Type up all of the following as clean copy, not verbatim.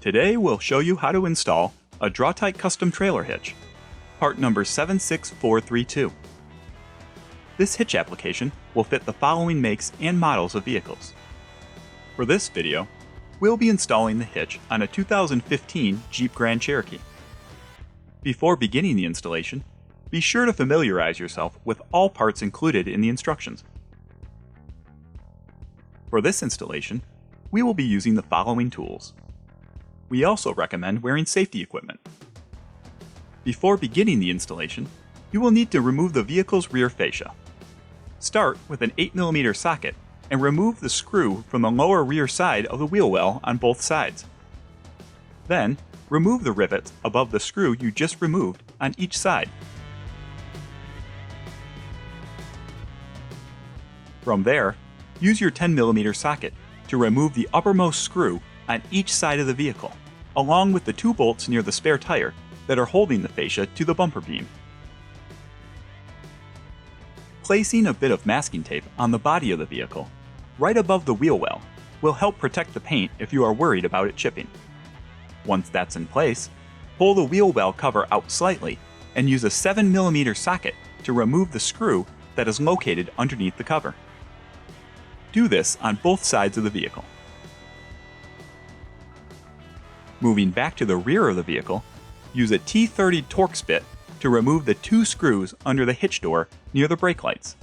Today we'll show you how to install a Draw-Tite custom trailer hitch, part number 76432. This hitch application will fit the following makes and models of vehicles. For this video, we'll be installing the hitch on a 2015 Jeep Grand Cherokee. Before beginning the installation, be sure to familiarize yourself with all parts included in the instructions. For this installation, we will be using the following tools. We also recommend wearing safety equipment. Before beginning the installation, you will need to remove the vehicle's rear fascia. Start with an 8mm socket and remove the screw from the lower rear side of the wheel well on both sides. Then, remove the rivets above the screw you just removed on each side. From there, use your 10mm socket to remove the uppermost screw on each side of the vehicle, along with the 2 bolts near the spare tire that are holding the fascia to the bumper beam. Placing a bit of masking tape on the body of the vehicle, right above the wheel well, will help protect the paint if you are worried about it chipping. Once that's in place, pull the wheel well cover out slightly and use a 7mm socket to remove the screw that is located underneath the cover. Do this on both sides of the vehicle. Moving back to the rear of the vehicle, use a T30 Torx bit to remove the 2 screws under the hitch door near the brake lights.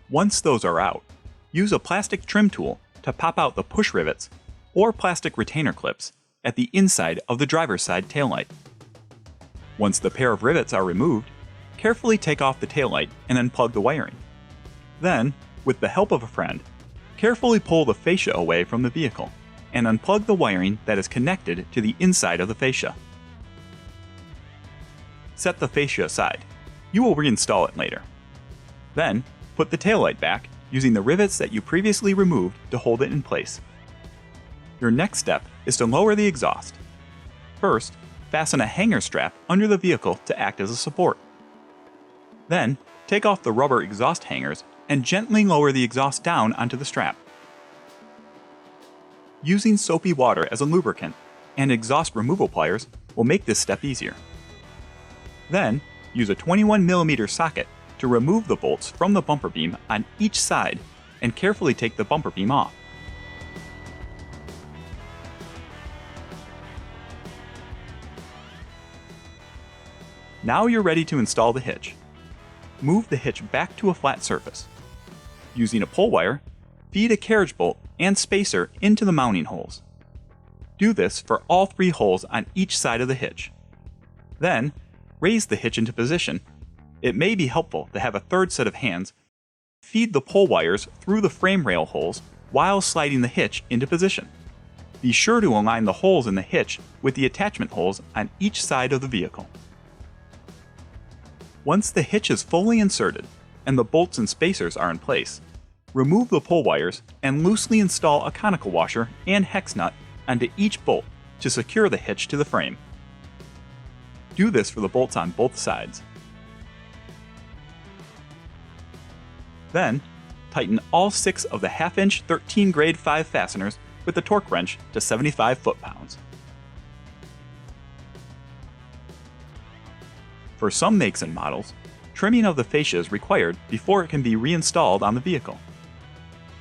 Once those are out, use a plastic trim tool to pop out the push rivets or plastic retainer clips at the inside of the driver's side taillight. Once the pair of rivets are removed, carefully take off the taillight and unplug the wiring. Then, with the help of a friend, carefully pull the fascia away from the vehicle and unplug the wiring that is connected to the inside of the fascia. Set the fascia aside. You will reinstall it later. Then, put the taillight back using the rivets that you previously removed to hold it in place. Your next step is to lower the exhaust. First, fasten a hanger strap under the vehicle to act as a support. Then, take off the rubber exhaust hangers and gently lower the exhaust down onto the strap. Using soapy water as a lubricant and exhaust removal pliers will make this step easier. Then, use a 21mm socket to remove the bolts from the bumper beam on each side and carefully take the bumper beam off. Now you're ready to install the hitch. Move the hitch back to a flat surface. Using a pull wire, feed a carriage bolt and spacer into the mounting holes. Do this for all 3 holes on each side of the hitch. Then, raise the hitch into position. It may be helpful to have a third set of hands. Feed the pull wires through the frame rail holes while sliding the hitch into position. Be sure to align the holes in the hitch with the attachment holes on each side of the vehicle. Once the hitch is fully inserted and the bolts and spacers are in place, remove the pull wires and loosely install a conical washer and hex nut onto each bolt to secure the hitch to the frame. Do this for the bolts on both sides. Then, tighten all 6 of the 1/2" 13 grade 5 fasteners with the torque wrench to 75 foot-pounds. For some makes and models, trimming of the fascia is required before it can be reinstalled on the vehicle.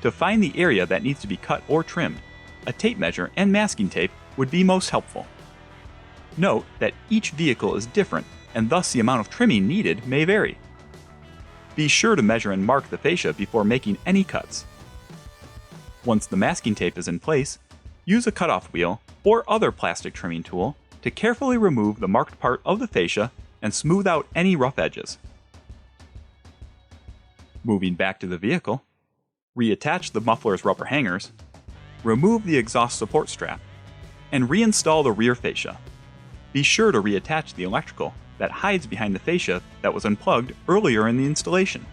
To find the area that needs to be cut or trimmed, a tape measure and masking tape would be most helpful. Note that each vehicle is different and thus the amount of trimming needed may vary. Be sure to measure and mark the fascia before making any cuts. Once the masking tape is in place, use a cutoff wheel or other plastic trimming tool to carefully remove the marked part of the fascia and smooth out any rough edges. Moving back to the vehicle, reattach the muffler's rubber hangers, remove the exhaust support strap, and reinstall the rear fascia. Be sure to reattach the electrical that hides behind the fascia that was unplugged earlier in the installation.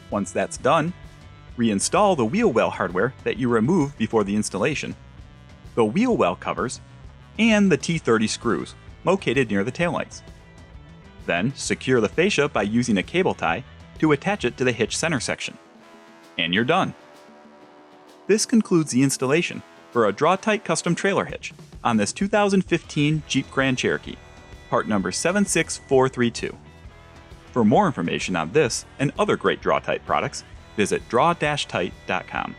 Once that's done, reinstall the wheel well hardware that you removed before the installation, the wheel well covers, and the T30 screws located near the taillights. Then secure the fascia by using a cable tie to attach it to the hitch center section. and you're done. This concludes the installation for a Draw-Tite custom trailer hitch on this 2015 Jeep Grand Cherokee, part number 76432. For more information on this and other great Draw-Tite products, visit draw-tite.com.